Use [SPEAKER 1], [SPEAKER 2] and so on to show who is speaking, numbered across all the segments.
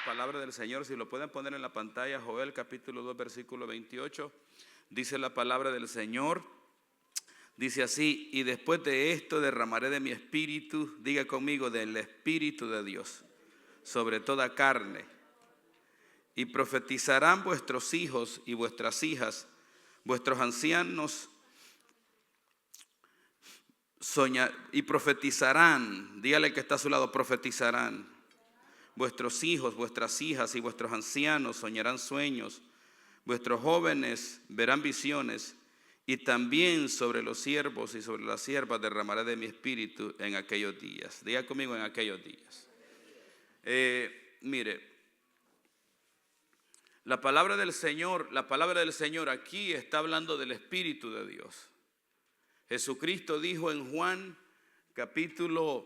[SPEAKER 1] palabra del Señor. Si lo pueden poner en la pantalla, Joel capítulo 2 versículo 28. Dice la palabra del Señor, dice así: y después de esto derramaré de mi espíritu, diga conmigo, del espíritu de Dios, sobre toda carne. Y profetizarán vuestros hijos y vuestras hijas, vuestros ancianos y profetizarán, dígale que está a su lado, profetizarán. Vuestros hijos, vuestras hijas y vuestros ancianos soñarán sueños, vuestros jóvenes verán visiones, y también sobre los siervos y sobre las siervas derramaré de mi espíritu en aquellos días. Diga conmigo, en aquellos días. Mire, la palabra del Señor aquí está hablando del Espíritu de Dios. Jesucristo dijo en Juan capítulo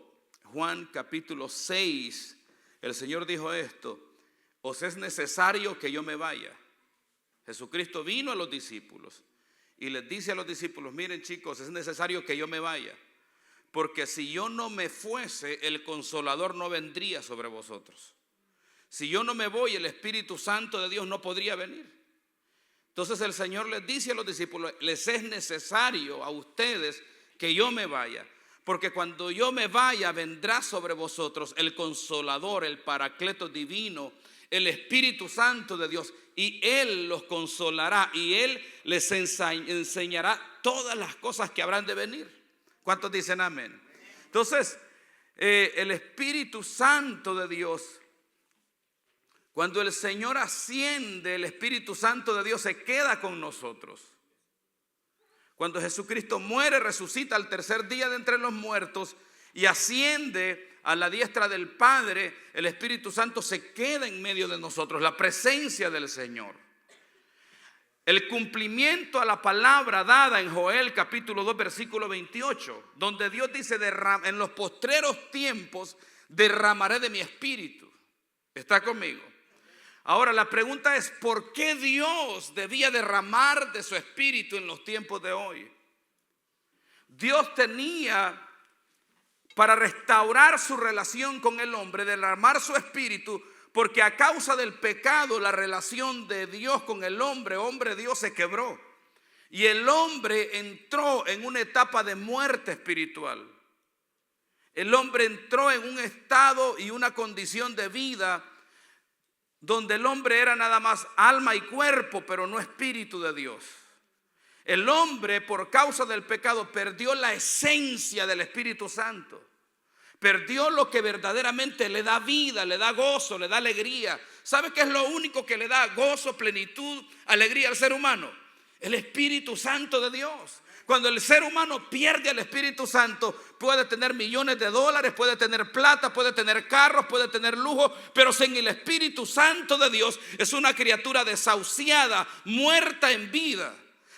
[SPEAKER 1] 6, el Señor dijo esto: os es necesario que yo me vaya. Jesucristo vino a los discípulos y les dice a los discípulos: miren chicos, es necesario que yo me vaya, porque si yo no me fuese, el Consolador no vendría sobre vosotros. Si yo no me voy, el Espíritu Santo de Dios no podría venir. Entonces el Señor les dice a los discípulos: les es necesario a ustedes que yo me vaya, porque cuando yo me vaya vendrá sobre vosotros el Consolador, el Paracleto divino, el Espíritu Santo de Dios, y Él los consolará y Él les enseñará todas las cosas que habrán de venir. ¿Cuántos dicen amén? Entonces el Espíritu Santo de Dios, cuando el Señor asciende, el Espíritu Santo de Dios se queda con nosotros. Cuando Jesucristo muere, resucita al tercer día de entre los muertos y asciende a la diestra del Padre, el Espíritu Santo se queda en medio de nosotros, la presencia del Señor. El cumplimiento a la palabra dada en Joel capítulo 2 versículo 28, donde Dios dice: en los postreros tiempos derramaré de mi espíritu. ¿Está conmigo? Ahora la pregunta es: ¿por qué Dios debía derramar de su espíritu en los tiempos de hoy? Dios tenía para restaurar su relación con el hombre, derramar su espíritu, porque a causa del pecado la relación de Dios con el hombre-Dios se quebró. Y el hombre entró en una etapa de muerte espiritual. El hombre entró en un estado y una condición de vida donde el hombre era nada más alma y cuerpo, pero no espíritu de Dios. El hombre, por causa del pecado, perdió la esencia del Espíritu Santo. Perdió lo que verdaderamente le da vida, le da gozo, le da alegría. ¿Sabe qué es lo único que le da gozo, plenitud, alegría al ser humano? El Espíritu Santo de Dios. Cuando el ser humano pierde el Espíritu Santo, puede tener millones de dólares, puede tener plata, puede tener carros, puede tener lujo, pero sin el Espíritu Santo de Dios es una criatura desahuciada, muerta en vida.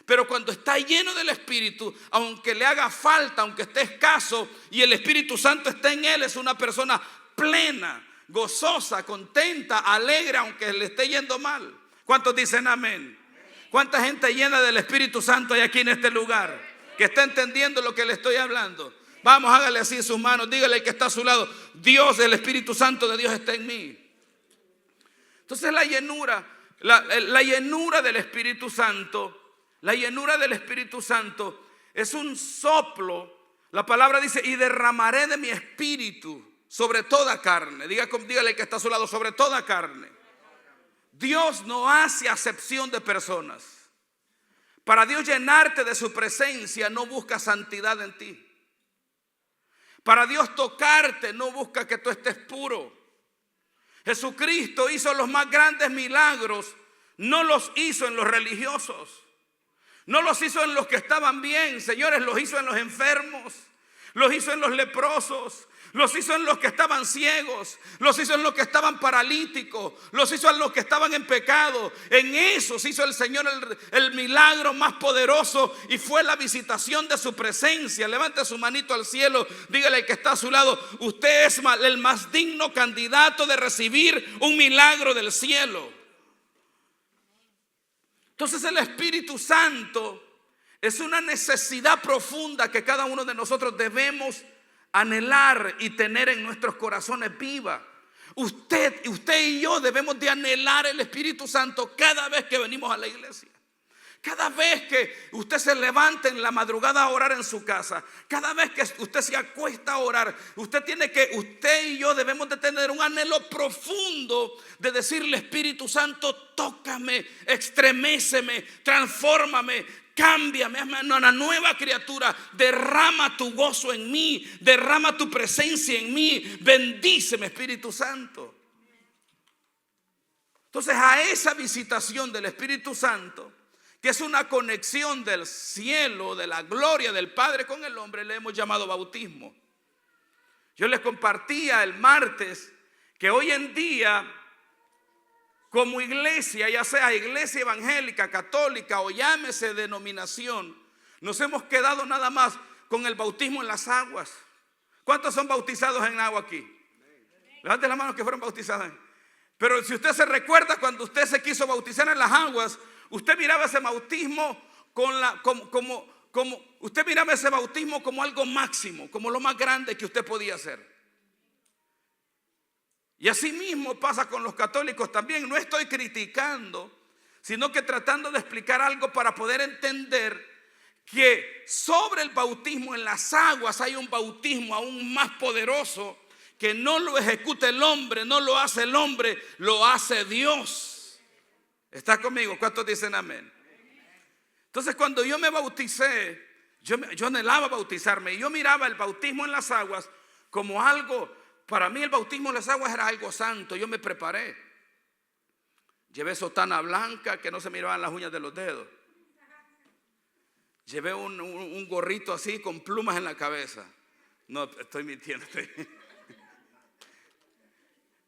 [SPEAKER 1] Pero cuando está lleno del Espíritu, aunque le haga falta, aunque esté escaso, y el Espíritu Santo está en él, es una persona plena, gozosa, contenta, alegre, aunque le esté yendo mal. ¿Cuántos dicen amén? ¿Cuánta gente llena del Espíritu Santo hay aquí en este lugar que está entendiendo lo que le estoy hablando? Vamos, hágale así en sus manos, dígale al que está a su lado: Dios, el Espíritu Santo de Dios está en mí. Entonces la llenura del Espíritu Santo, la llenura del Espíritu Santo es un soplo. La palabra dice: y derramaré de mi espíritu sobre toda carne. Dígale al que está a su lado: sobre toda carne. Dios no hace acepción de personas. Para Dios llenarte de su presencia, no busca santidad en ti. Para Dios tocarte, no busca que tú estés puro. Jesucristo hizo los más grandes milagros, no los hizo en los religiosos, no los hizo en los que estaban bien, señores, los hizo en los enfermos, los hizo en los leprosos, los hizo en los que estaban ciegos, los hizo en los que estaban paralíticos, los hizo en los que estaban en pecado. En esos hizo el Señor el milagro más poderoso, y fue la visitación de su presencia. Levante su manito al cielo, dígale al que está a su lado: usted es el más digno candidato de recibir un milagro del cielo. Entonces el Espíritu Santo es una necesidad profunda que cada uno de nosotros debemos anhelar y tener en nuestros corazones viva. Usted y yo debemos de anhelar el Espíritu Santo cada vez que venimos a la iglesia. Cada vez que usted se levanta en la madrugada a orar en su casa, cada vez que usted se acuesta a orar, usted y yo debemos de tener un anhelo profundo de decirle: Espíritu Santo, tócame, extreméceme, transfórmame, cámbiame, hazme una nueva criatura, derrama tu gozo en mí, derrama tu presencia en mí, bendíceme, Espíritu Santo. Entonces, a esa visitación del Espíritu Santo, que es una conexión del cielo, de la gloria del Padre con el hombre, le hemos llamado bautismo. Yo les compartía el martes que hoy en día, como iglesia, ya sea iglesia evangélica, católica o llámese denominación, nos hemos quedado nada más con el bautismo en las aguas. ¿Cuántos son bautizados en agua aquí? Levanten las manos que fueron bautizados. Pero si usted se recuerda, cuando usted se quiso bautizar en las aguas, usted miraba ese bautismo usted miraba ese bautismo como algo máximo, como lo más grande que usted podía hacer. Y así mismo pasa con los católicos también. No estoy criticando, sino que tratando de explicar algo para poder entender que sobre el bautismo en las aguas hay un bautismo aún más poderoso, que no lo ejecuta el hombre, no lo hace el hombre, lo hace Dios. ¿Está conmigo? ¿Cuántos dicen amén? Entonces, cuando yo me bauticé, yo anhelaba bautizarme y yo miraba el bautismo en las aguas como algo. Para mí el bautismo en las aguas era algo santo. Yo me preparé. Llevé sotana blanca que no se miraban las uñas de los dedos. Llevé un gorrito así con plumas en la cabeza. No, estoy mintiendo.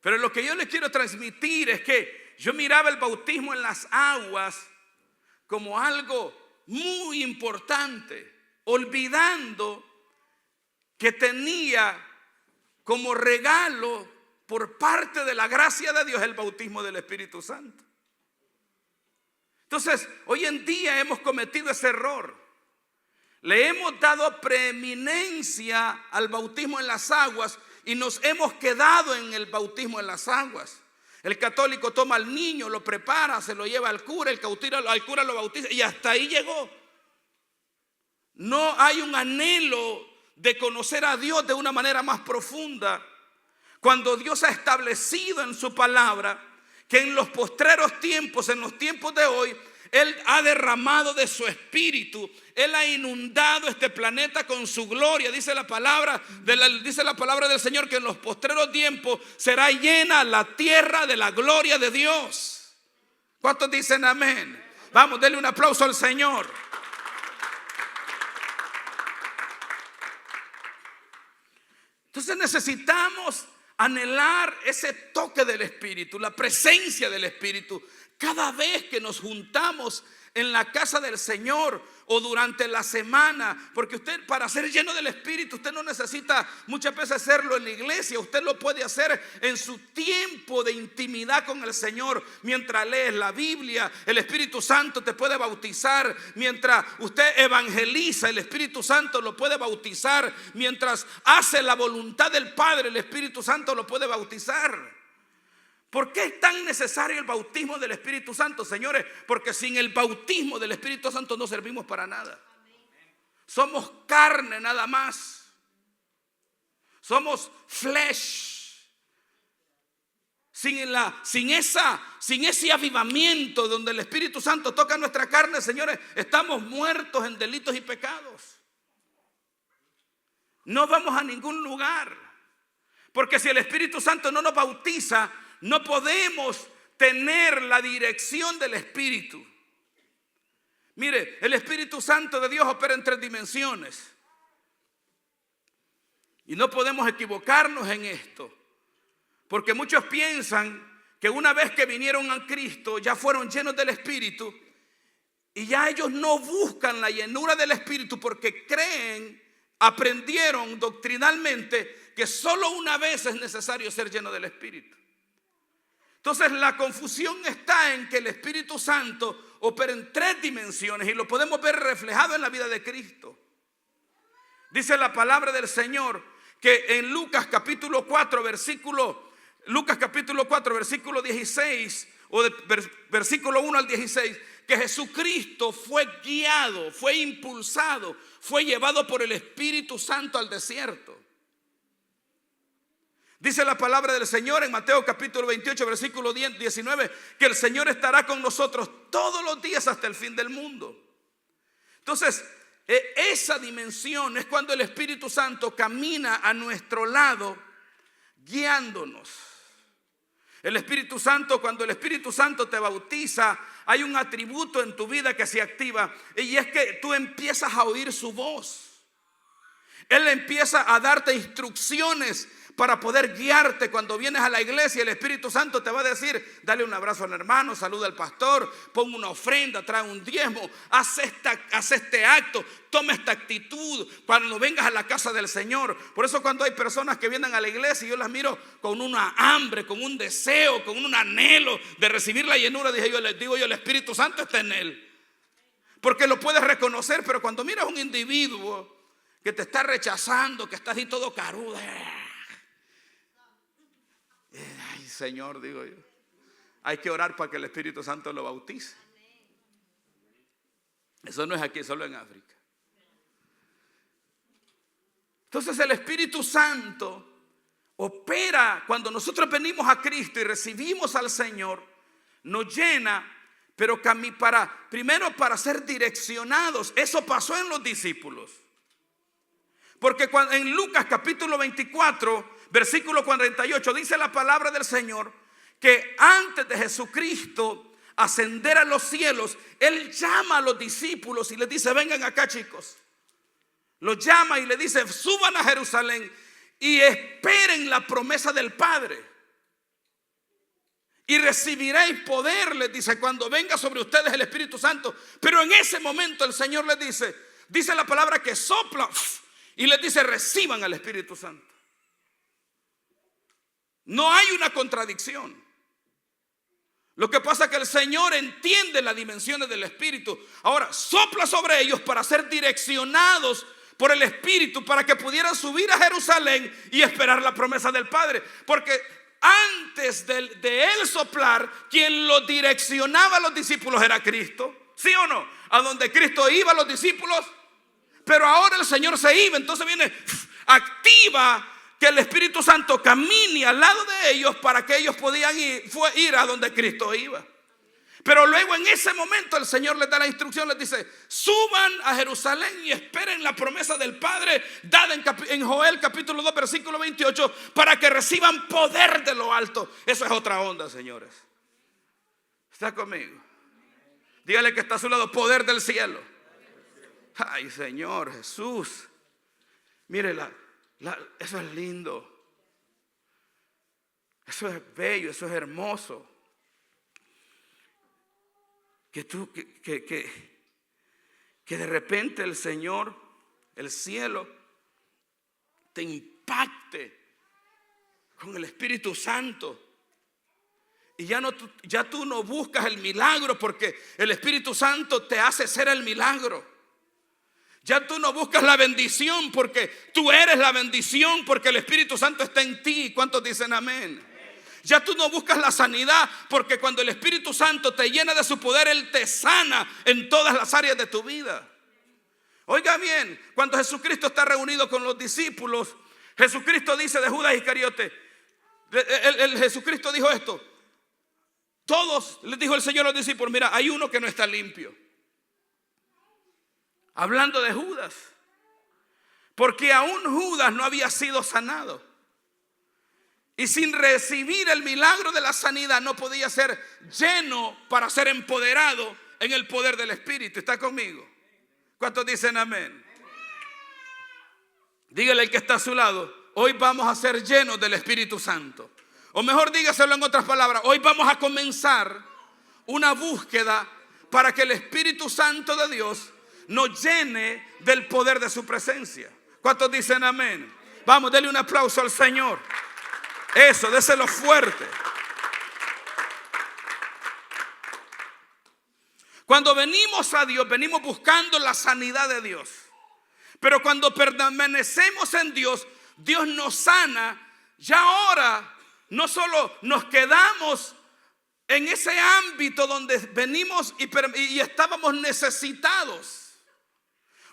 [SPEAKER 1] Pero lo que yo les quiero transmitir es que yo miraba el bautismo en las aguas como algo muy importante, olvidando que tenía como regalo por parte de la gracia de Dios el bautismo del Espíritu Santo. Entonces, hoy en día hemos cometido ese error. Le hemos dado preeminencia al bautismo en las aguas y nos hemos quedado en el bautismo en las aguas. El católico toma al niño, lo prepara, se lo lleva al cura, el cura lo bautiza y hasta ahí llegó. No hay un anhelo de conocer a Dios de una manera más profunda, cuando Dios ha establecido en su palabra que en los postreros tiempos, en los tiempos de hoy, Él ha derramado de su espíritu. Él ha inundado este planeta con su gloria. Dice la palabra del Señor que en los postreros tiempos será llena la tierra de la gloria de Dios. ¿Cuántos dicen amén? Vamos, denle un aplauso al Señor. Entonces necesitamos anhelar ese toque del Espíritu, la presencia del Espíritu. Cada vez que nos juntamos en la casa del Señor o durante la semana, porque usted, para ser lleno del Espíritu, usted no necesita muchas veces hacerlo en la iglesia. Usted lo puede hacer en su tiempo de intimidad con el Señor. Mientras lees la Biblia, el Espíritu Santo te puede bautizar. Mientras usted evangeliza, el Espíritu Santo lo puede bautizar. Mientras hace la voluntad del Padre, el Espíritu Santo lo puede bautizar. ¿Por qué es tan necesario el bautismo del Espíritu Santo, señores? Porque sin el bautismo del Espíritu Santo no servimos para nada. Somos carne nada más. Somos flesh. Sin ese avivamiento donde el Espíritu Santo toca nuestra carne, señores, estamos muertos en delitos y pecados. No vamos a ningún lugar. Porque si el Espíritu Santo no nos bautiza, no podemos tener la dirección del Espíritu. Mire, el Espíritu Santo de Dios opera en 3 dimensiones. Y no podemos equivocarnos en esto. Porque muchos piensan que una vez que vinieron a Cristo ya fueron llenos del Espíritu. Y ya ellos no buscan la llenura del Espíritu porque aprendieron doctrinalmente que solo una vez es necesario ser lleno del Espíritu. Entonces la confusión está en que el Espíritu Santo opera en 3 dimensiones y lo podemos ver reflejado en la vida de Cristo. Dice la palabra del Señor que en Lucas capítulo 4 versículo Lucas capítulo 4, versículo 16, o versículo 1 al 16, que Jesucristo fue guiado, fue impulsado, fue llevado por el Espíritu Santo al desierto. Dice la palabra del Señor en Mateo capítulo 28, versículo 19, que el Señor estará con nosotros todos los días hasta el fin del mundo. Entonces, esa dimensión es cuando el Espíritu Santo camina a nuestro lado, guiándonos. El Espíritu Santo, cuando el Espíritu Santo te bautiza, hay un atributo en tu vida que se activa, y es que tú empiezas a oír su voz. Él empieza a darte instrucciones para poder guiarte. Cuando vienes a la iglesia, el Espíritu Santo te va a decir: dale un abrazo al hermano, saluda al pastor, pon una ofrenda, trae un diezmo, haz este acto, toma esta actitud cuando vengas a la casa del Señor. Por eso cuando hay personas que vienen a la iglesia, yo las miro con una hambre, con un deseo, con un anhelo de recibir la llenura. Les digo yo, el Espíritu Santo está en él, porque lo puedes reconocer. Pero cuando miras a un individuo que te está rechazando, que está así todo carudo, ay, Señor, digo yo, hay que orar para que el Espíritu Santo lo bautice. Eso no es aquí, solo en África. Entonces el Espíritu Santo opera cuando nosotros venimos a Cristo y recibimos al Señor. Nos llena, pero primero para ser direccionados. Eso pasó en los discípulos. Porque en Lucas capítulo 24, versículo 48, dice la palabra del Señor que antes de Jesucristo ascender a los cielos, Él llama a los discípulos y les dice: vengan acá, chicos. Los llama y les dice: suban a Jerusalén y esperen la promesa del Padre. Y recibiréis poder, les dice, cuando venga sobre ustedes el Espíritu Santo. Pero en ese momento el Señor les dice la palabra que sopla y les dice: reciban al Espíritu Santo. No hay una contradicción. Lo que pasa es que el Señor entiende las dimensiones del Espíritu. Ahora sopla sobre ellos para ser direccionados por el Espíritu, para que pudieran subir a Jerusalén y esperar la promesa del Padre. Porque antes de él soplar, quien lo direccionaba a los discípulos era Cristo. ¿Sí o no? A donde Cristo iba, los discípulos. Pero ahora el Señor se iba. Entonces activa que el Espíritu Santo camine al lado de ellos para que ellos podían ir a donde Cristo iba. Pero luego en ese momento el Señor les da la instrucción, les dice: suban a Jerusalén y esperen la promesa del Padre dada en Joel capítulo 2 versículo 28, para que reciban poder de lo alto. Eso es otra onda, señores. ¿Está conmigo? Dígale que está a su lado: poder del cielo. Ay, Señor Jesús. Mire, eso es lindo. Eso es bello, eso es hermoso. Que de repente el Señor, el cielo, te impacte con el Espíritu Santo. Y ya tú no buscas el milagro, porque el Espíritu Santo te hace ser el milagro. Ya tú no buscas la bendición, porque tú eres la bendición, porque el Espíritu Santo está en ti. ¿Cuántos dicen amén? Ya tú no buscas la sanidad, porque cuando el Espíritu Santo te llena de su poder, Él te sana en todas las áreas de tu vida. Oiga bien, cuando Jesucristo está reunido con los discípulos, Jesucristo dice de Judas Iscariote, Jesucristo dijo esto: todos, les dijo el Señor a los discípulos: mira, hay uno que no está limpio. Hablando de Judas, porque aún Judas no había sido sanado. Y sin recibir el milagro de la sanidad no podía ser lleno para ser empoderado en el poder del Espíritu. ¿Está conmigo? ¿Cuántos dicen amén? Dígale al que está a su lado: hoy vamos a ser llenos del Espíritu Santo. O mejor, dígaselo en otras palabras: hoy vamos a comenzar una búsqueda para que el Espíritu Santo de Dios nos llene del poder de su presencia. ¿Cuántos dicen amén? Vamos, denle un aplauso al Señor. Eso, déselo fuerte. Cuando venimos a Dios, venimos buscando la sanidad de Dios. Pero cuando permanecemos en Dios, Dios nos sana. Ya ahora no solo nos quedamos en ese ámbito donde venimos y estábamos necesitados.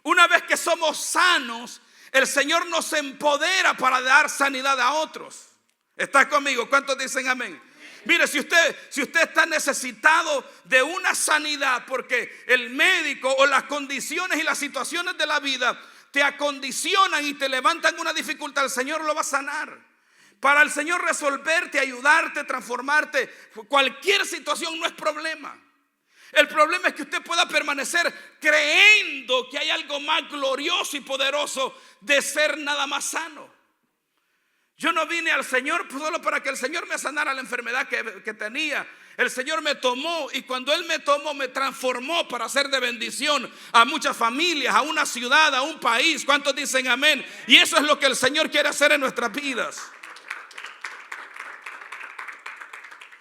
[SPEAKER 1] Una vez que somos sanos, el Señor nos empodera para dar sanidad a otros. ¿Está conmigo? ¿Cuántos dicen amén? Mire, si usted está necesitado de una sanidad porque el médico o las condiciones y las situaciones de la vida te acondicionan y te levantan una dificultad, el Señor lo va a sanar. Para el Señor resolverte, ayudarte, transformarte, cualquier situación no es problema. El problema es que usted pueda permanecer creyendo que hay algo más glorioso y poderoso de ser nada más sano. Yo no vine al Señor solo para que el Señor me sanara la enfermedad que tenía. El Señor me tomó, y cuando Él me tomó, me transformó para ser de bendición a muchas familias, a una ciudad, a un país. ¿Cuántos dicen amén? Y eso es lo que el Señor quiere hacer en nuestras vidas.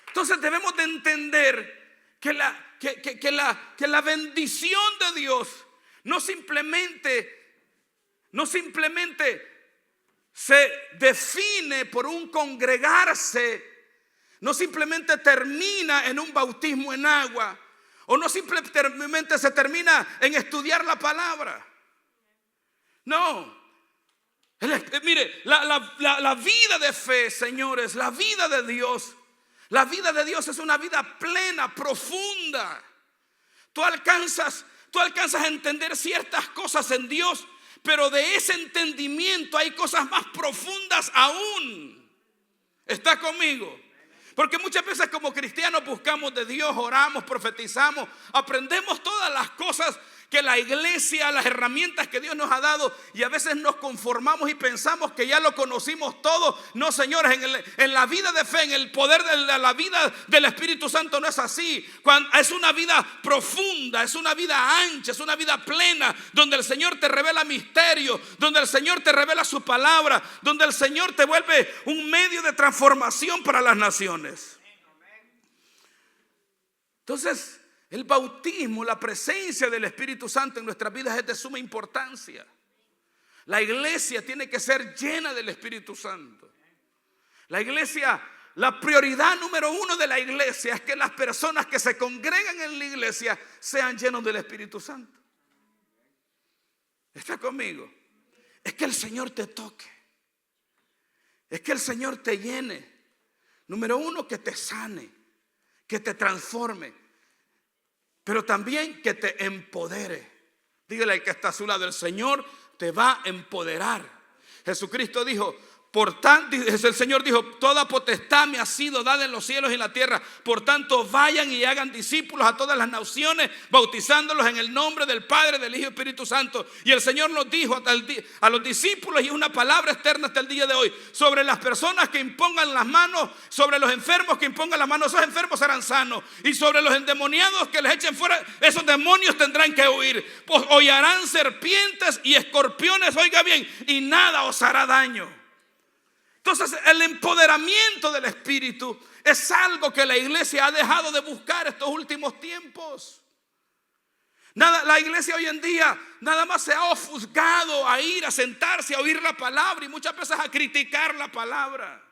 [SPEAKER 1] Entonces debemos de entender que la bendición de Dios no simplemente se define por un congregarse, no simplemente termina en un bautismo en agua, o no simplemente se termina en estudiar la palabra. No. Mire, la vida de fe, señores, la vida de Dios es una vida plena, profunda. Tú alcanzas a entender ciertas cosas en Dios, pero de ese entendimiento hay cosas más profundas aún. ¿Está conmigo? Porque muchas veces como cristianos buscamos de Dios, oramos, profetizamos, aprendemos todas las cosas que la iglesia, las herramientas que Dios nos ha dado, y a veces nos conformamos y pensamos que ya lo conocimos todo. No, señores, en la vida de fe, en el poder de la vida del Espíritu Santo no es así. Es una vida profunda, es una vida ancha, es una vida plena, donde el Señor te revela misterios, donde el Señor te revela su palabra, donde el Señor te vuelve un medio de transformación para las naciones. Entonces, el bautismo, la presencia del Espíritu Santo en nuestras vidas es de suma importancia. La iglesia tiene que ser llena del Espíritu Santo. La iglesia, la prioridad número uno de la iglesia es que las personas que se congregan en la iglesia sean llenos del Espíritu Santo. ¿Está conmigo? Es que el Señor te toque. Es que el Señor te llene. Número uno, que te sane, que te transforme, pero también que te empodere. Dígale al que está a su lado: el Señor te va a empoderar. Jesucristo dijo, el Señor dijo: toda potestad me ha sido dada en los cielos y en la tierra. Por tanto, vayan y hagan discípulos a todas las naciones, bautizándolos en el nombre del Padre, del Hijo y Espíritu Santo. Y el Señor nos dijo a los discípulos, y es una palabra externa hasta el día de hoy: sobre las personas que impongan las manos, sobre los enfermos que impongan las manos, esos enfermos serán sanos. Y sobre los endemoniados que les echen fuera, esos demonios tendrán que huir. Pues hollarán serpientes y escorpiones, oiga bien, y nada os hará daño. Entonces, el empoderamiento del Espíritu es algo que la iglesia ha dejado de buscar estos últimos tiempos. La iglesia hoy en día nada más se ha ofuscado a ir, a sentarse, a oír la palabra, y muchas veces a criticar la palabra.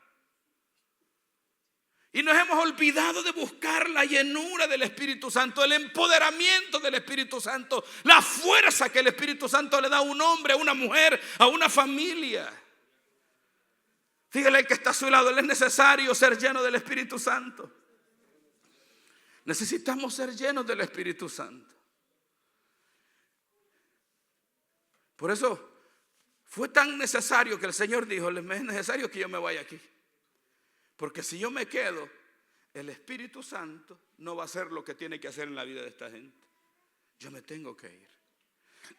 [SPEAKER 1] Y nos hemos olvidado de buscar la llenura del Espíritu Santo, el empoderamiento del Espíritu Santo, la fuerza que el Espíritu Santo le da a un hombre, a una mujer, a una familia. Dígale al que está a su lado: es necesario ser lleno del Espíritu Santo. Necesitamos ser llenos del Espíritu Santo. Por eso fue tan necesario que el Señor dijo: es necesario que yo me vaya aquí, porque si yo me quedo, el Espíritu Santo no va a hacer lo que tiene que hacer en la vida de esta gente. Yo me tengo que ir.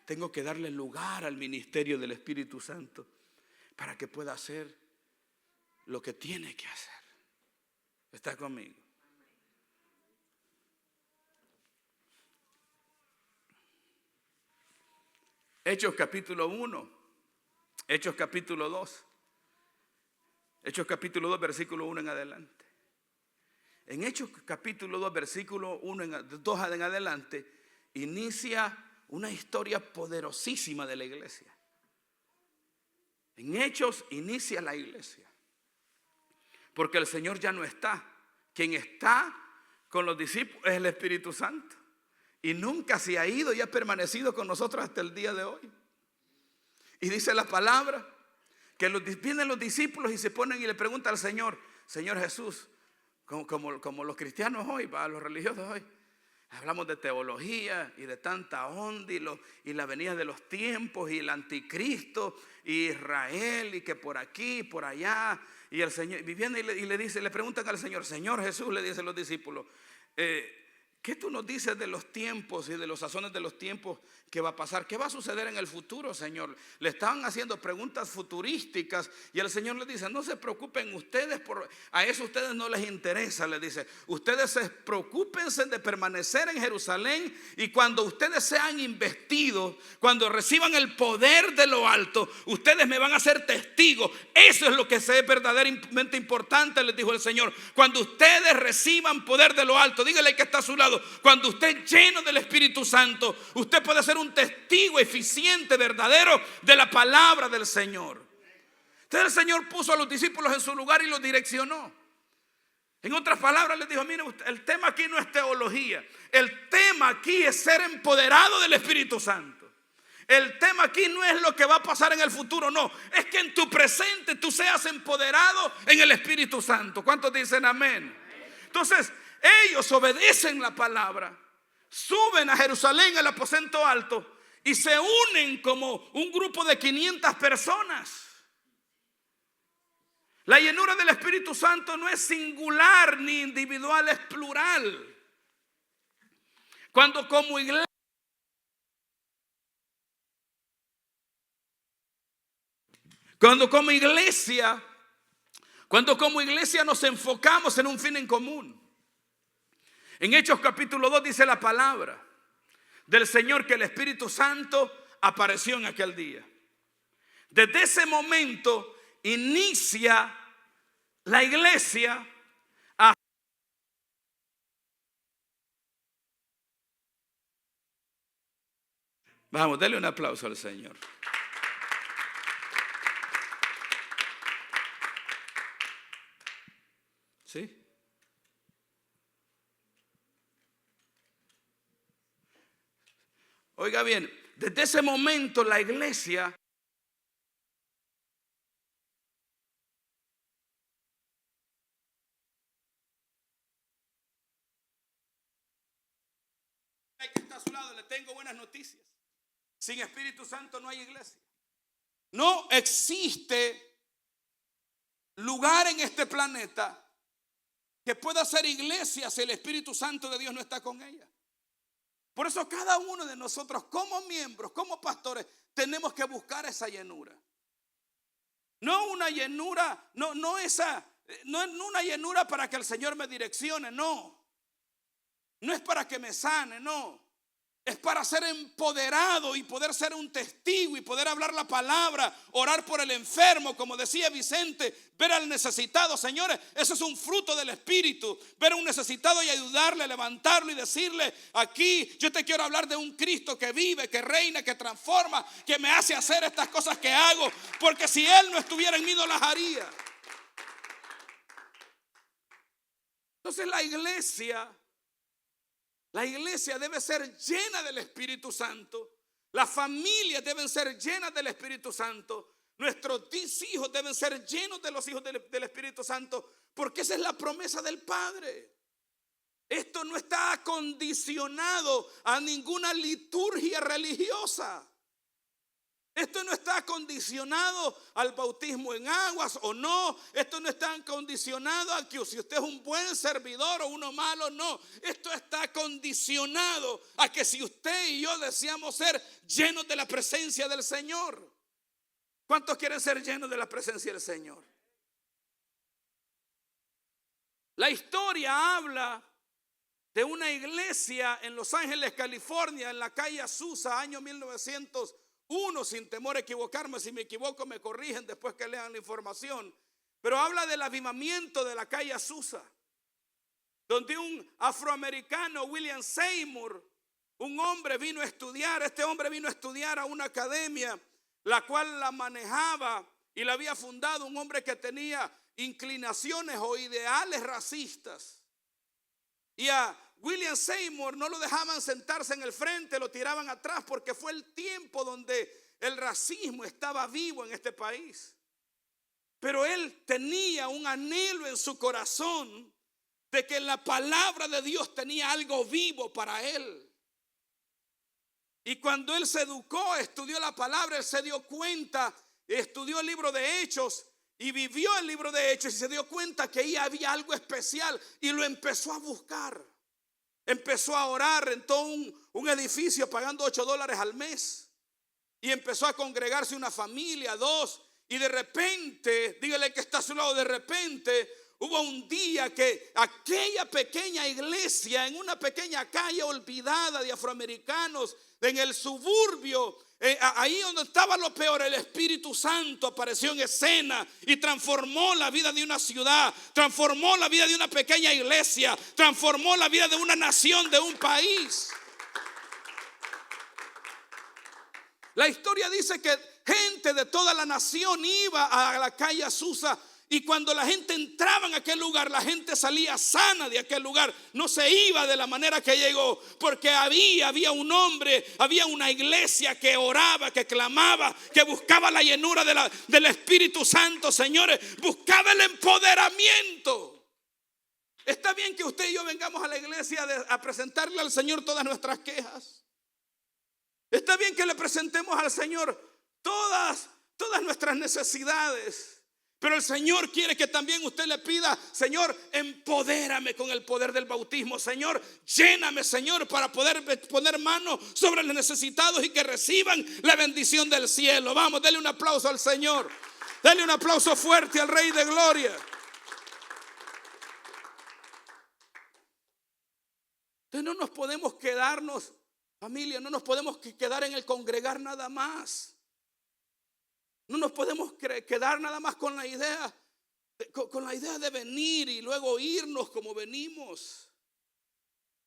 [SPEAKER 1] Tengo que darle lugar al ministerio del Espíritu Santo para que pueda hacer lo que tiene que hacer. ¿Está conmigo? Hechos capítulo 1, Hechos capítulo 2, Hechos capítulo 2 versículo 1 en adelante. En Hechos capítulo 2 versículo 2 en adelante inicia una historia poderosísima de la iglesia. En Hechos inicia la iglesia. porque el Señor ya no está. Quien está con los discípulos es el Espíritu Santo. Y nunca se ha ido y ha permanecido con nosotros hasta el día de hoy. Y dice la palabra que vienen los discípulos y se ponen y le preguntan al Señor: Señor Jesús, como los cristianos hoy, los religiosos hoy, hablamos de teología y de tanta onda y la venida de los tiempos y el anticristo y Israel y que por aquí, por allá. Y el Señor viene y le preguntan al Señor: Señor Jesús, le dicen los discípulos, ¿qué tú nos dices de los tiempos y de los sazones de los tiempos que va a pasar? ¿Qué va a suceder en el futuro, Señor? Le estaban haciendo preguntas futurísticas y el Señor les dice: no se preocupen ustedes, a eso a ustedes no les interesa, les dice. Ustedes preocúpense de permanecer en Jerusalén, y cuando ustedes sean investidos, cuando reciban el poder de lo alto, ustedes me van a ser testigos. Eso es lo que es verdaderamente importante, les dijo el Señor. Cuando ustedes reciban poder de lo alto, dígale que está a su lado, cuando usted es lleno del Espíritu Santo, usted puede ser un testigo eficiente, verdadero de la palabra del Señor. Entonces el Señor puso a los discípulos en su lugar y los direccionó. En otras palabras les dijo: mire, el tema aquí no es teología, el tema aquí es ser empoderado del Espíritu Santo. El tema aquí no es lo que va a pasar en el futuro, no, es que en tu presente tú seas empoderado en el Espíritu Santo. ¿Cuántos dicen amén? Entonces ellos obedecen la palabra, suben a Jerusalén, al aposento alto, y se unen como un grupo de 500 personas. La llenura del Espíritu Santo no es singular ni individual, es plural. Cuando como iglesia nos enfocamos en un fin en común. En Hechos capítulo 2 dice la palabra del Señor que el Espíritu Santo apareció en aquel día. Desde ese momento inicia la iglesia a... Vamos, denle un aplauso al Señor. ¿Sí? Oiga bien, desde ese momento la iglesia que está a su lado, le tengo buenas noticias. Sin Espíritu Santo no hay iglesia. No existe lugar en este planeta que pueda ser iglesia si el Espíritu Santo de Dios no está con ella. Por eso cada uno de nosotros como miembros, como pastores, tenemos que buscar esa llenura. No una llenura, no una llenura para que el Señor me direccione, no. No es para que me sane, no. Es para ser empoderado y poder ser un testigo y poder hablar la palabra, orar por el enfermo, como decía Vicente, ver al necesitado. Señores, eso es un fruto del Espíritu. Ver a un necesitado y ayudarle, levantarlo y decirle: aquí yo te quiero hablar de un Cristo que vive, que reina, que transforma, que me hace hacer estas cosas que hago, porque si Él no estuviera en mí no las haría. Entonces la iglesia debe ser llena del Espíritu Santo. Las familias deben ser llenas del Espíritu Santo. Nuestros hijos deben ser llenos de los hijos del Espíritu Santo, porque esa es la promesa del Padre. Esto no está condicionado a ninguna liturgia religiosa. Esto no está condicionado al bautismo en aguas o no. Esto no está condicionado a que si usted es un buen servidor o uno malo, no. Esto está condicionado a que si usted y yo deseamos ser llenos de la presencia del Señor. ¿Cuántos quieren ser llenos de la presencia del Señor? La historia habla de una iglesia en Los Ángeles, California, en la calle Azusa, año 1901, sin temor a equivocarme. Si me equivoco me corrigen después que lean la información. Pero habla del avivamiento de la calle Azusa, donde un afroamericano, William Seymour, un hombre vino a estudiar. Este hombre vino a estudiar a una academia, la cual la manejaba y la había fundado un hombre que tenía
[SPEAKER 2] inclinaciones o ideales racistas. Y a William Seymour no lo dejaban sentarse en el frente, lo tiraban atrás, porque fue el tiempo donde el racismo estaba vivo en este país. Pero él tenía un anhelo en su corazón de que la palabra de Dios tenía algo vivo para él. Y cuando él se educó, estudió la palabra, él se dio cuenta, estudió el libro de Hechos y vivió el libro de Hechos y se dio cuenta que ahí había algo especial y lo empezó a buscar. Empezó a orar, rentó un edificio pagando $8 al mes y empezó a congregarse una familia, dos, y de repente, dígale que está a su lado, de repente hubo un día que aquella pequeña iglesia en una pequeña calle olvidada de afroamericanos en el suburbio, ahí donde estaba lo peor, el Espíritu Santo apareció en escena y transformó la vida de una ciudad, transformó la vida de una pequeña iglesia, transformó la vida de una nación, de un país. La historia dice que gente de toda la nación iba a la calle Azusa. Y cuando la gente entraba en aquel lugar, la gente salía sana de aquel lugar. No se iba de la manera que llegó, porque había un hombre, había una iglesia que oraba, que clamaba, que buscaba la llenura del Espíritu Santo, señores. Buscaba el empoderamiento. Está bien que usted y yo vengamos a la iglesia a presentarle al Señor todas nuestras quejas. Está bien que le presentemos al Señor todas nuestras necesidades. Pero el Señor quiere que también usted le pida: Señor, empodérame con el poder del bautismo. Señor, lléname, Señor, para poder poner mano sobre los necesitados y que reciban la bendición del cielo. Vamos, dele un aplauso al Señor. Dele un aplauso fuerte al Rey de Gloria. Entonces no nos podemos quedarnos, familia, no nos podemos quedar en el congregar nada más. No nos podemos quedar nada más con la idea de venir y luego irnos como venimos.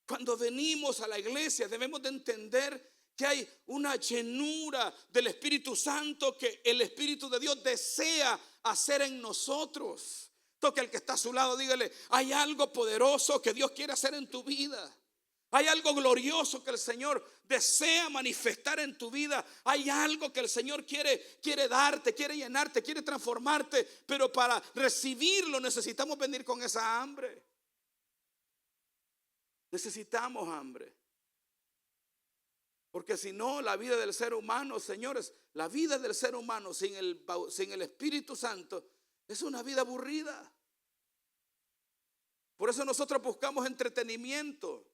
[SPEAKER 2] Cuando venimos a la iglesia debemos de entender que hay una llenura del Espíritu Santo que el Espíritu de Dios desea hacer en nosotros. Toque al que está a su lado, dígale: hay algo poderoso que Dios quiere hacer en tu vida. Hay algo glorioso que el Señor desea manifestar en tu vida. Hay algo que el Señor quiere darte, quiere llenarte, quiere transformarte. Pero para recibirlo necesitamos venir con esa hambre. Necesitamos hambre. Porque si no, la vida del ser humano, señores, la vida del ser humano sin el Espíritu Santo es una vida aburrida. Por eso nosotros buscamos entretenimiento.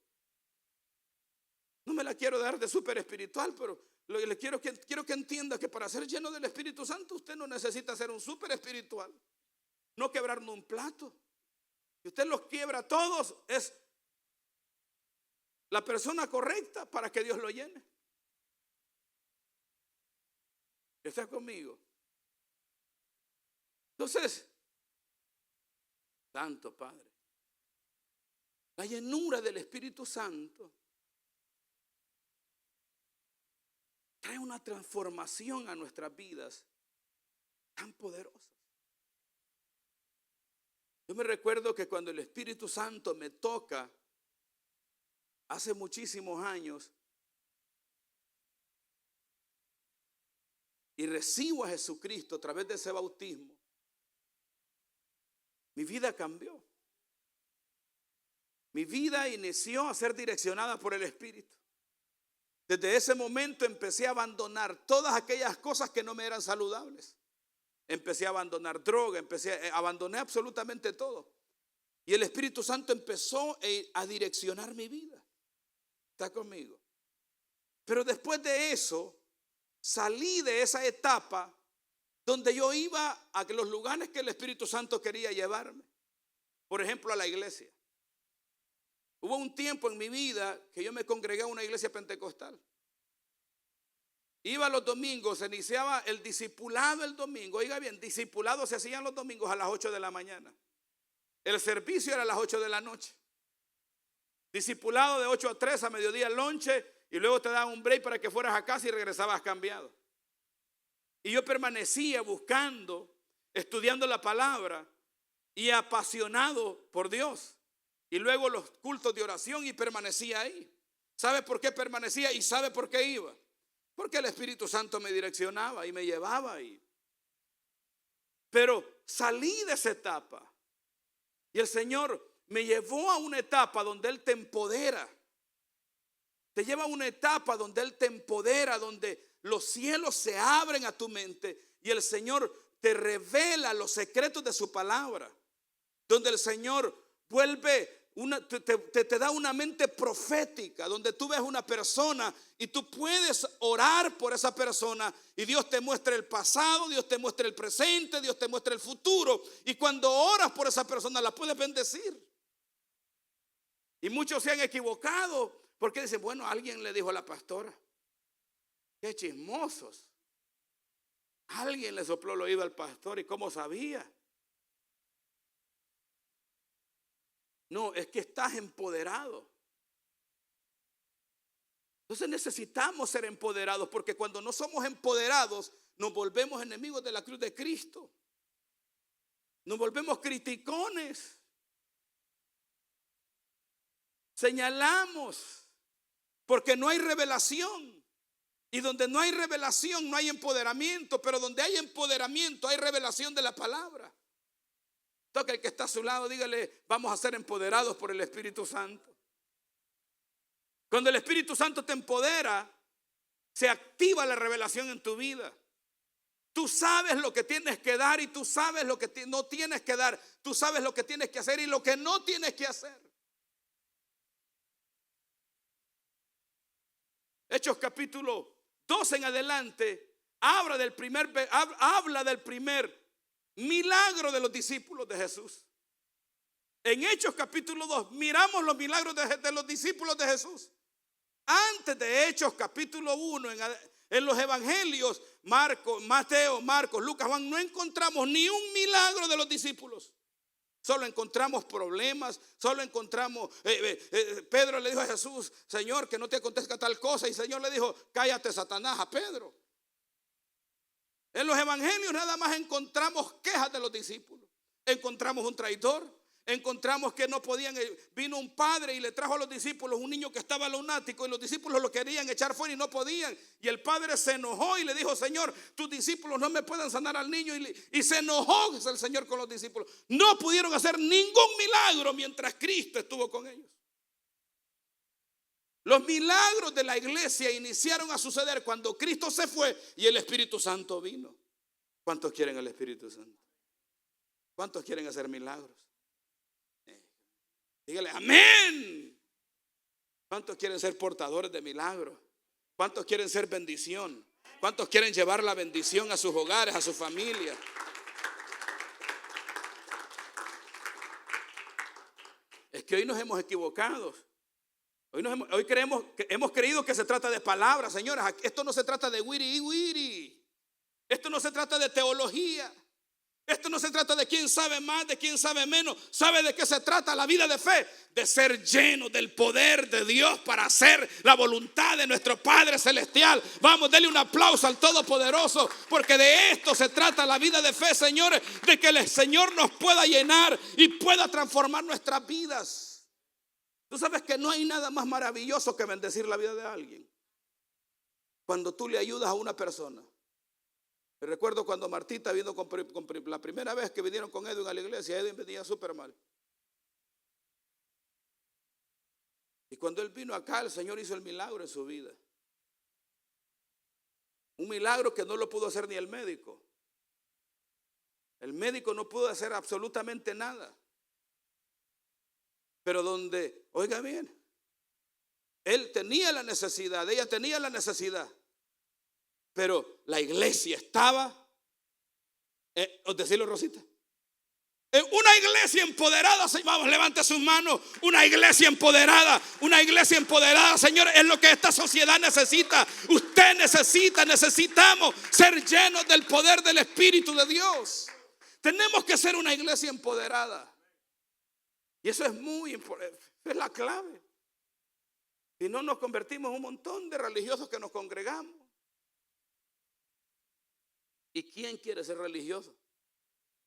[SPEAKER 2] No me la quiero dar de súper espiritual, pero quiero que entienda que para ser lleno del Espíritu Santo usted no necesita ser un súper espiritual. No quebrarnos un plato. Si usted los quiebra todos, es la persona correcta para que Dios lo llene. ¿Está conmigo? Entonces, Santo Padre, la llenura del Espíritu Santo trae una transformación a nuestras vidas tan poderosa. Yo me recuerdo que cuando el Espíritu Santo me toca hace muchísimos años y recibo a Jesucristo a través de ese bautismo, mi vida cambió. Mi vida inició a ser direccionada por el Espíritu. Desde ese momento empecé a abandonar todas aquellas cosas que no me eran saludables. Empecé a abandonar droga, abandoné absolutamente todo. Y el Espíritu Santo empezó a direccionar mi vida. ¿Está conmigo? Pero después de eso, salí de esa etapa donde yo iba a los lugares que el Espíritu Santo quería llevarme. Por ejemplo, a la iglesia. Hubo un tiempo en mi vida que yo me congregué a una iglesia pentecostal. Iba los domingos, se iniciaba el discipulado el domingo. Oiga bien, discipulados se hacían los domingos a las 8 de la mañana. El servicio era a las 8 de la noche. Discipulado de 8 a 3 a mediodía, lonche, y luego te daban un break para que fueras a casa y regresabas cambiado. Y yo permanecía buscando, estudiando la palabra. y apasionado por Dios. Y luego los cultos de oración y permanecía ahí. ¿Sabe por qué permanecía y sabe por qué iba? Porque el Espíritu Santo me direccionaba y me llevaba ahí. Pero salí de esa etapa y el Señor me llevó a una etapa donde Él te empodera. Te lleva a una etapa donde Él te empodera, donde los cielos se abren a tu mente y el Señor te revela los secretos de su palabra. Donde el Señor te da una mente profética, donde tú ves una persona y tú puedes orar por esa persona y Dios te muestra el pasado, Dios te muestra el presente, Dios te muestra el futuro, y cuando oras por esa persona la puedes bendecir. Y muchos se han equivocado porque dicen, bueno, alguien le dijo a la pastora. Qué chismosos. Alguien le sopló el oído al pastor, ¿y cómo sabía? No, es que estás empoderado. Entonces necesitamos ser empoderados, porque cuando no somos empoderados nos volvemos enemigos de la cruz de Cristo. Nos volvemos criticones. Señalamos porque no hay revelación. Y donde no hay revelación no hay empoderamiento, pero donde hay empoderamiento hay revelación de la palabra. Toca el que está a su lado, dígale, vamos a ser empoderados por el Espíritu Santo. Cuando el Espíritu Santo te empodera, se activa la revelación en tu vida. Tú sabes lo que tienes que dar y tú sabes lo que no tienes que dar. Tú sabes lo que tienes que hacer y lo que no tienes que hacer. Hechos capítulo 2 en adelante habla del primer milagro de los discípulos de Jesús. En Hechos capítulo 2 miramos los milagros de los discípulos de Jesús. Antes de Hechos capítulo 1 en los evangelios, Mateo, Marcos, Lucas, Juan, no encontramos ni un milagro de los discípulos. Solo encontramos problemas, solo encontramos, Pedro le dijo a Jesús, Señor, que no te acontezca tal cosa. Y el Señor le dijo, cállate, Satanás, a Pedro. En los evangelios nada más encontramos quejas de los discípulos. Encontramos un traidor. Encontramos que no podían, vino un padre y le trajo a los discípulos un niño que estaba lunático y los discípulos lo querían echar fuera y no podían. Y el padre se enojó y le dijo, Señor, tus discípulos no me pueden sanar al niño. Y se enojó el Señor con los discípulos. No pudieron hacer ningún milagro mientras Cristo estuvo con ellos. Los milagros de la iglesia iniciaron a suceder cuando Cristo se fue y el Espíritu Santo vino. ¿Cuántos quieren el Espíritu Santo? ¿Cuántos quieren hacer milagros? Dígale amén. ¿Cuántos quieren ser portadores de milagros? ¿Cuántos quieren ser bendición? ¿Cuántos quieren llevar la bendición a sus hogares, a sus familias? Es que hoy nos hemos equivocado. Hoy hemos creído que se trata de palabras, señores. Esto no se trata de wiri y wiri. Esto no se trata de teología. Esto no se trata de quién sabe más, de quién sabe menos. ¿Sabe de qué se trata la vida de fe? De ser lleno del poder de Dios para hacer la voluntad de nuestro Padre Celestial. Vamos, denle un aplauso al Todopoderoso, porque de esto se trata la vida de fe, señores. De que el Señor nos pueda llenar y pueda transformar nuestras vidas. Tú sabes que no hay nada más maravilloso que bendecir la vida de alguien. Cuando tú le ayudas a una persona. Me recuerdo cuando Martita vino la primera vez que vinieron con Edwin a la iglesia. Edwin venía súper mal. Y cuando él vino acá, el Señor hizo el milagro en su vida. Un milagro que no lo pudo hacer ni el médico. El médico no pudo hacer absolutamente nada. Pero donde, oiga bien, él tenía la necesidad, ella tenía la necesidad. Pero la iglesia estaba, decirlo, Rosita, una iglesia empoderada. Vamos, levante sus manos. Una iglesia empoderada, Señor, es lo que esta sociedad necesita. Usted necesitamos ser llenos del poder del Espíritu de Dios. Tenemos que ser una iglesia empoderada. Y eso es muy importante, es la clave. Si no, nos convertimos en un montón de religiosos que nos congregamos. ¿Y quién quiere ser religioso?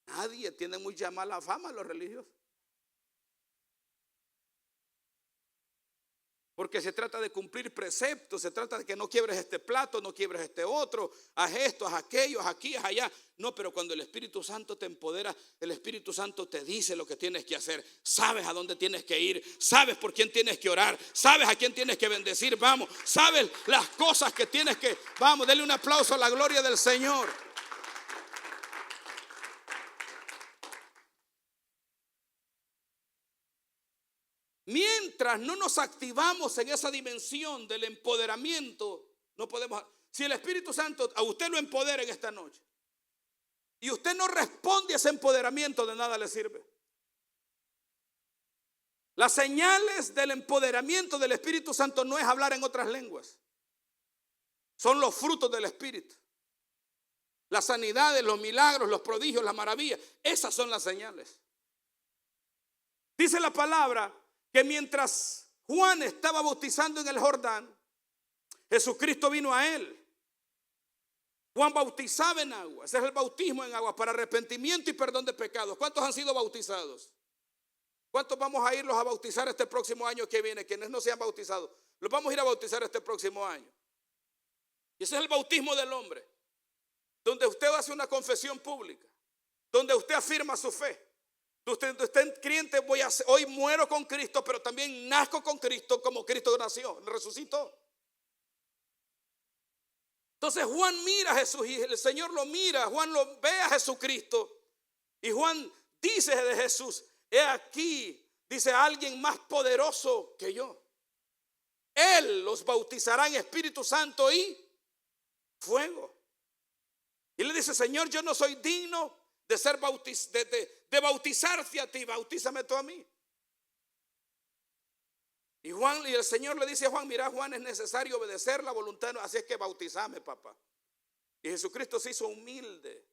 [SPEAKER 2] Nadie, tiene mucha mala fama los religiosos. Porque se trata de cumplir preceptos, se trata de que no quiebres este plato, no quiebres este otro, haz esto, haz aquello, haz aquí, haz allá. No, pero cuando el Espíritu Santo te empodera, el Espíritu Santo te dice lo que tienes que hacer. Sabes a dónde tienes que ir, sabes por quién tienes que orar, sabes a quién tienes que bendecir, vamos, sabes las cosas que tienes que, vamos, denle un aplauso a la gloria del Señor. Mientras no nos activamos en esa dimensión del empoderamiento, no podemos. Si el Espíritu Santo a usted lo empodera en esta noche y usted no responde a ese empoderamiento, de nada le sirve. Las señales del empoderamiento del Espíritu Santo no es hablar en otras lenguas, son los frutos del Espíritu. Las sanidades, los milagros, los prodigios, las maravillas, esas son las señales. Dice la palabra que mientras Juan estaba bautizando en el Jordán, Jesucristo vino a él. Juan bautizaba en agua. Ese es el bautismo en agua para arrepentimiento y perdón de pecados. ¿Cuántos han sido bautizados? ¿Cuántos vamos a irlos a bautizar este próximo año que viene? Quienes no se han bautizado, los vamos a ir a bautizar este próximo año. Y ese es el bautismo del hombre, donde usted hace una confesión pública, donde usted afirma su fe. Usted creyente, hoy muero con Cristo, pero también nazco con Cristo como Cristo nació, resucitó. Entonces Juan mira a Jesús y el Señor lo mira, Juan lo ve a Jesucristo y Juan dice de Jesús: he aquí, dice, alguien más poderoso que yo. Él los bautizará en Espíritu Santo y fuego. Y le dice: Señor, yo no soy digno de ser de bautizarte a ti, bautízame tú a mí. Y el Señor le dice a Juan: mira, Juan, es necesario obedecer la voluntad, así es que bautizame, papá. Y Jesucristo se hizo humilde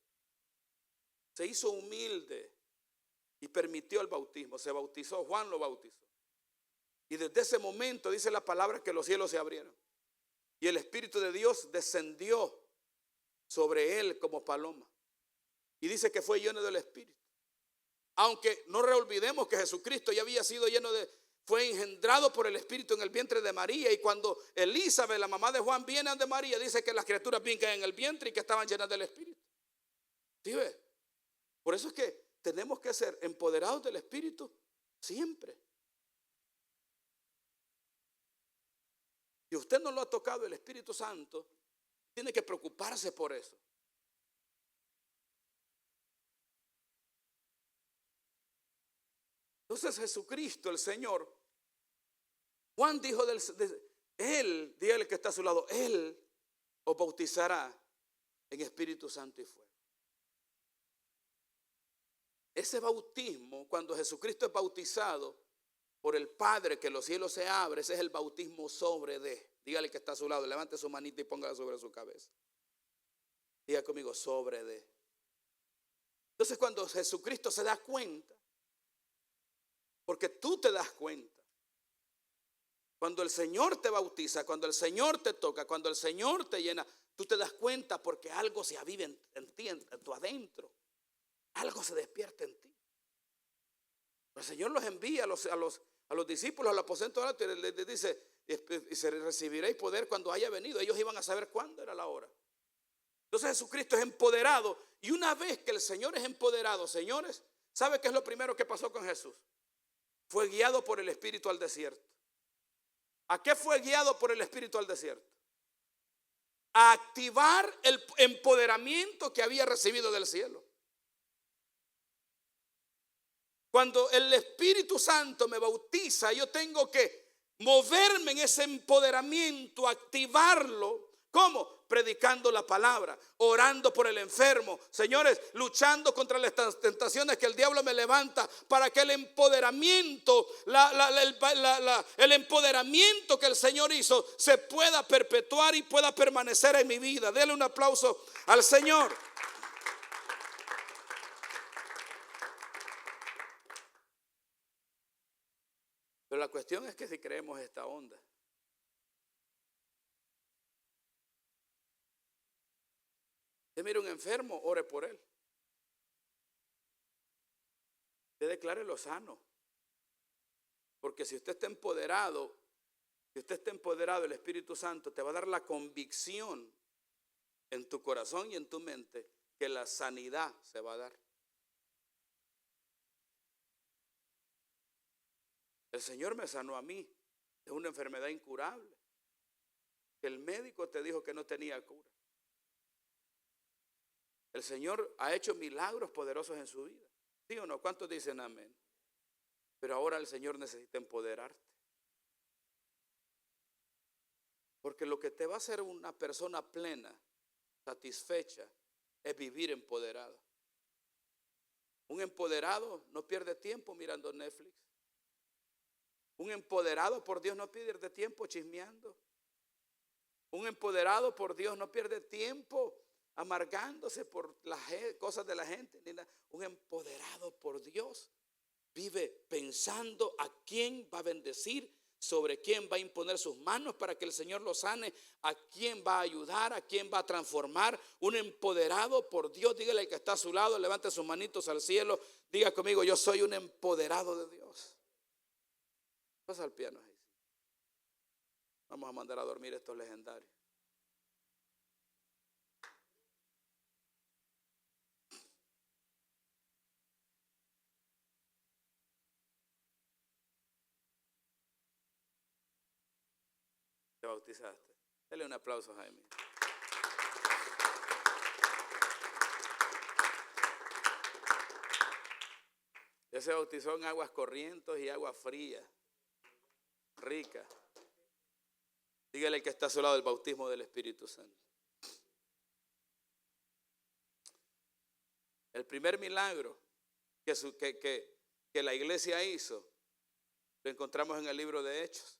[SPEAKER 2] y permitió el bautismo, se bautizó, Juan lo bautizó. Y desde ese momento dice la palabra que los cielos se abrieron y el Espíritu de Dios descendió sobre él como paloma. Y dice que fue lleno del Espíritu. Aunque no olvidemos que Jesucristo ya había sido fue engendrado por el Espíritu en el vientre de María. Y cuando Elizabeth, la mamá de Juan, viene de María, dice que las criaturas brincan en el vientre y que estaban llenas del Espíritu. ¿Sí ve? Por eso es que tenemos que ser empoderados del Espíritu siempre. Si usted no lo ha tocado el Espíritu Santo, tiene que preocuparse por eso. Entonces Jesucristo, el Señor, Juan dijo Él, dígale que está a su lado, Él os bautizará en Espíritu Santo y fuego. Ese bautismo, cuando Jesucristo es bautizado por el Padre, que los cielos se abren, ese es el bautismo sobre de. Dígale que está a su lado, levante su manita y póngala sobre su cabeza. Diga conmigo, sobre de. Entonces cuando Jesucristo se da cuenta, porque tú te das cuenta, cuando el Señor te bautiza, cuando el Señor te toca, cuando el Señor te llena, tú te das cuenta porque algo se aviva en ti, en tu adentro. Algo se despierta en ti. El Señor los envía a los discípulos al aposento alto y les dice: y se recibiréis poder cuando haya venido. Ellos iban a saber cuándo era la hora. Entonces Jesucristo es empoderado. Y una vez que el Señor es empoderado, señores, ¿sabe qué es lo primero que pasó con Jesús? Fue guiado por el Espíritu al desierto. ¿A qué fue guiado por el Espíritu al desierto? A activar el empoderamiento que había recibido del cielo. Cuando el Espíritu Santo me bautiza, yo tengo que moverme en ese empoderamiento, activarlo. ¿Cómo? Predicando la palabra, orando por el enfermo. Señores, luchando contra las tentaciones que el diablo me levanta, para que el empoderamiento, el empoderamiento que el Señor hizo se pueda perpetuar y pueda permanecer en mi vida. Dele un aplauso al Señor. Pero la cuestión es que si creemos esta onda. Usted mira un enfermo, ore por él. Usted declárelo sano. Porque si usted está empoderado, el Espíritu Santo te va a dar la convicción en tu corazón y en tu mente que la sanidad se va a dar. El Señor me sanó a mí de una enfermedad incurable. El médico te dijo que no tenía cura. El Señor ha hecho milagros poderosos en su vida. ¿Sí o no? ¿Cuántos dicen amén? Pero ahora el Señor necesita empoderarte. Porque lo que te va a hacer una persona plena, satisfecha, es vivir empoderado. Un empoderado no pierde tiempo mirando Netflix. Un empoderado por Dios no pierde tiempo chismeando. Un empoderado por Dios no pierde tiempo amargándose por las cosas de la gente. Un empoderado por Dios vive pensando a quién va a bendecir, sobre quién va a imponer sus manos para que el Señor lo sane, a quién va a ayudar, a quién va a transformar. Un empoderado por Dios. Dígale al que está a su lado, levante sus manitos al cielo, diga conmigo: yo soy un empoderado de Dios. Pasa al piano. Vamos a mandar a dormir estos legendarios. Te bautizaste. Dale un aplauso a Jaime. Ya se bautizó en aguas corrientes y agua fría, rica. Dígale al que está a su lado: el bautismo del Espíritu Santo. El primer milagro que la iglesia hizo lo encontramos en el libro de Hechos.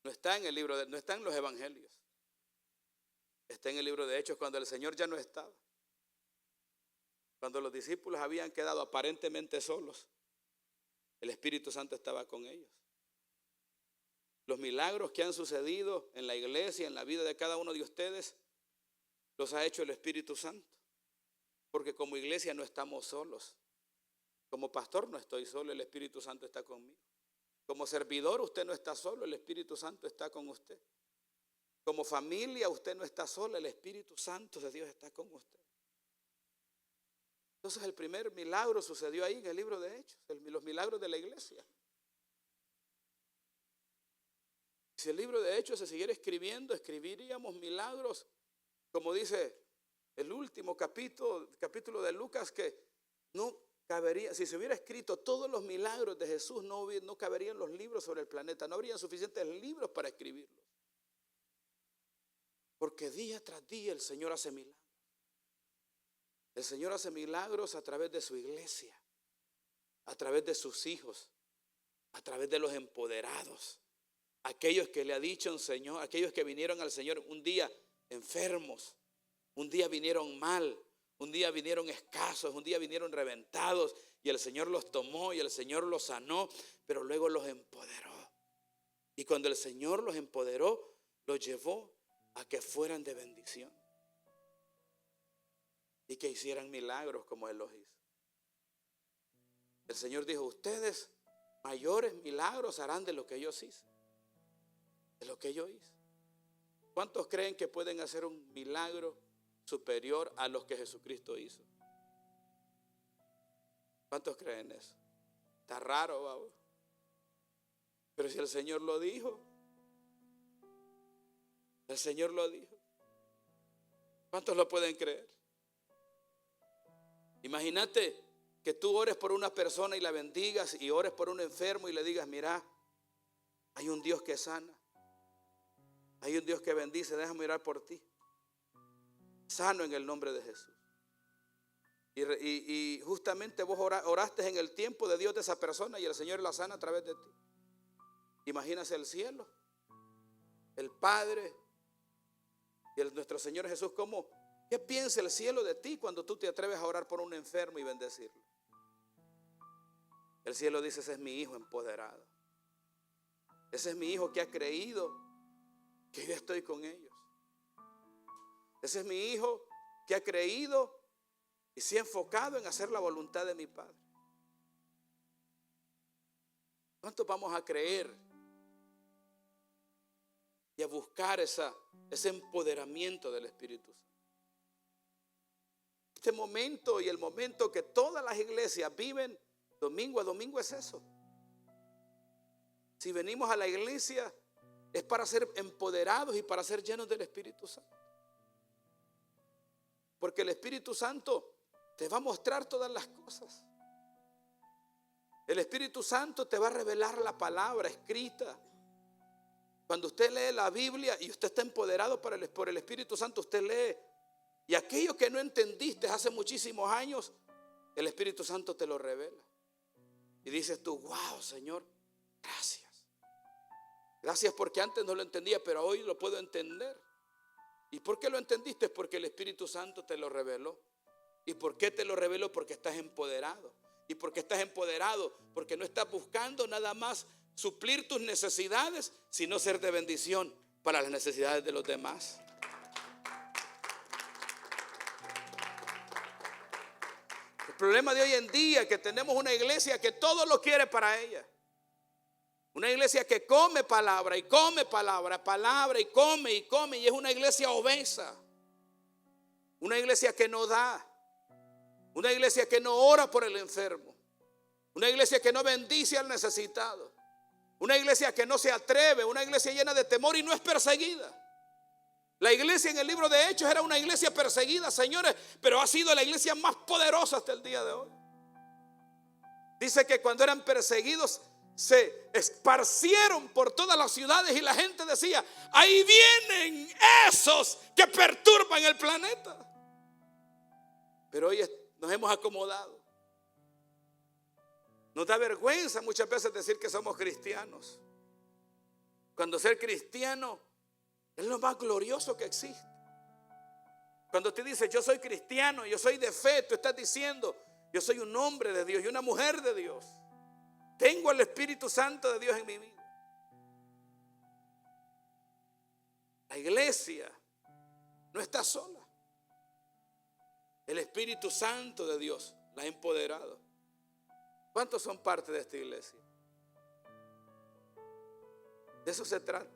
[SPEAKER 2] No está en el libro no está en los evangelios. Está en el libro de Hechos, cuando el Señor ya no estaba. Cuando los discípulos habían quedado aparentemente solos, el Espíritu Santo estaba con ellos. Los milagros que han sucedido en la iglesia, en la vida de cada uno de ustedes, los ha hecho el Espíritu Santo. Porque como iglesia no estamos solos. Como pastor no estoy solo, el Espíritu Santo está conmigo. Como servidor usted no está solo, el Espíritu Santo está con usted. Como familia usted no está solo, el Espíritu Santo de Dios está con usted. Entonces el primer milagro sucedió ahí en el libro de Hechos, los milagros de la iglesia. Si el libro de Hechos se siguiera escribiendo, escribiríamos milagros, como dice el último capítulo de Lucas, que no cabería, si se hubiera escrito todos los milagros de Jesús, no caberían los libros sobre el planeta, no habrían suficientes libros para escribirlos. Porque día tras día el Señor hace milagros. El Señor hace milagros a través de su iglesia, a través de sus hijos, a través de los empoderados, aquellos que le ha dicho un Señor, aquellos que vinieron al Señor un día enfermos, un día vinieron mal, un día vinieron escasos, un día vinieron reventados, y el Señor los tomó y el Señor los sanó, pero luego los empoderó. Y cuando el Señor los empoderó, los llevó a que fueran de bendición y que hicieran milagros como Él los hizo. El Señor dijo: ustedes mayores milagros harán de lo que yo hice. De lo que yo hice. ¿Cuántos creen que pueden hacer un milagro superior a los que Jesucristo hizo? ¿Cuántos creen eso? Está raro, ¿va? Pero si el Señor lo dijo, el Señor lo dijo. ¿Cuántos lo pueden creer? Imagínate que tú ores por una persona y la bendigas, y ores por un enfermo y le digas: mira, hay un Dios que sana, hay un Dios que bendice, déjame orar por ti. Sano en el nombre de Jesús. Y justamente vos oraste en el tiempo de Dios de esa persona, y el Señor la sana a través de ti. Imagínate el cielo, el Padre y nuestro Señor Jesús. ¿Qué piensa el cielo de ti cuando tú te atreves a orar por un enfermo y bendecirlo? El cielo dice: ese es mi hijo empoderado. Ese es mi hijo que ha creído que yo estoy con ellos. Ese es mi hijo que ha creído y se ha enfocado en hacer la voluntad de mi Padre. ¿Cuántos vamos a creer y a buscar ese empoderamiento del Espíritu Santo? Este momento y el momento que todas las iglesias viven domingo a domingo es eso. Si venimos a la iglesia es para ser empoderados y para ser llenos del Espíritu Santo. Porque el Espíritu Santo te va a mostrar todas las cosas. El Espíritu Santo te va a revelar la palabra escrita. Cuando usted lee la Biblia y usted está empoderado por el Espíritu Santo, usted lee. Y aquello que no entendiste hace muchísimos años, el Espíritu Santo te lo revela. Y dices tú, wow, Señor, gracias. Gracias porque antes no lo entendía, pero hoy lo puedo entender. ¿Y por qué lo entendiste? Porque el Espíritu Santo te lo reveló. ¿Y por qué te lo reveló? Porque estás empoderado. ¿Y por qué estás empoderado? Porque no estás buscando nada más suplir tus necesidades, sino ser de bendición para las necesidades de los demás. El problema de hoy en día es que tenemos una iglesia que todo lo quiere para ella. Una iglesia que come palabra y come palabra y come y es una iglesia obesa. Una iglesia que no da. Una iglesia que no ora por el enfermo. Una iglesia que no bendice al necesitado. Una iglesia que no se atreve. Una iglesia llena de temor y no es perseguida. La iglesia en el libro de Hechos era una iglesia perseguida, señores, pero ha sido la iglesia más poderosa hasta el día de hoy. Dice que cuando eran perseguidos se esparcieron por todas las ciudades y la gente decía, ahí vienen esos que perturban el planeta. Pero hoy nos hemos acomodado. Nos da vergüenza muchas veces decir que somos cristianos, cuando ser cristiano es lo más glorioso que existe. Cuando usted dice yo soy cristiano, yo soy de fe, tú estás diciendo yo soy un hombre de Dios y una mujer de Dios. Tengo el Espíritu Santo de Dios en mi vida. La iglesia no está sola. El Espíritu Santo de Dios la ha empoderado. ¿Cuántos son parte de esta iglesia? De eso se trata.